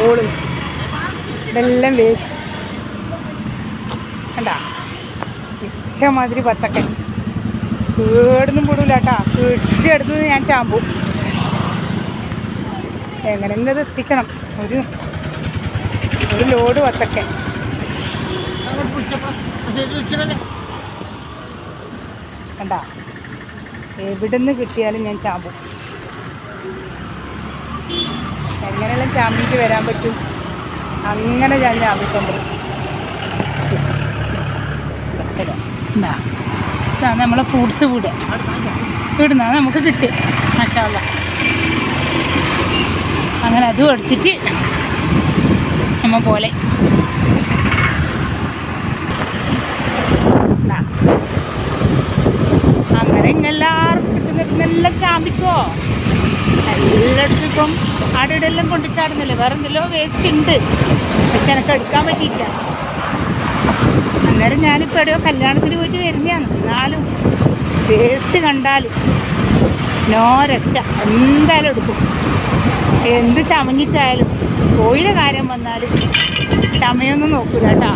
Ball ഇതെല്ലാം waste. കണ്ടാ ഇഷ്ടമാതിരി ബത്തക്കൻ കേടൊന്നും പെടില്ല കേട്ടാ. കെട്ടിയെടുത്ത് ഞാൻ ചാമ്പു. എങ്ങനെയെങ്കിലും അത് എത്തിക്കണം. ഒരു ലോഡ് ബത്തക്കൻ. കണ്ടാ എവിടെ നിന്ന് കിട്ടിയാലും ഞാൻ ചാമ്പും. എങ്ങനെയെല്ലാം ചാമ്പിക്ക് വരാൻ പറ്റും അങ്ങനെ ഞാൻ ചാമ്പിക്കൊണ്ട് നമ്മളെ ഫ്രൂട്ട്സ് ഇവിടുന്ന നമുക്ക് കിട്ടി. മാഷാ അല്ലാഹ്. അങ്ങനെ അതും എടുത്തിട്ട് നമ്മ പോലെ അങ്ങനെ ഇങ്ങെല്ലാവർക്കും കിട്ടുന്നെല്ലാം ചാമ്പിക്കോ. എല്ലായിടത്തും ഇപ്പം ആടെല്ലാം കൊണ്ടിച്ചാടുന്നില്ലേ. വേറെ എന്തെല്ലോ വേസ്റ്റ് ഉണ്ട്, പക്ഷെ എനിക്ക് എടുക്കാൻ പറ്റിയില്ല. അന്നേരം ഞാനിപ്പോൾ എവിടെയോ കല്യാണത്തിന് പോയിട്ട് വരുന്നതാണ്. എന്നാലും വേസ്റ്റ് കണ്ടാൽ നോ രക്ഷ, എന്തായാലും എടുക്കും. എന്ത് ചമഞ്ഞിട്ടായാലും കോയിലെ കാര്യം വന്നാലും ചമയൊന്നും നോക്കൂല കേട്ടോ.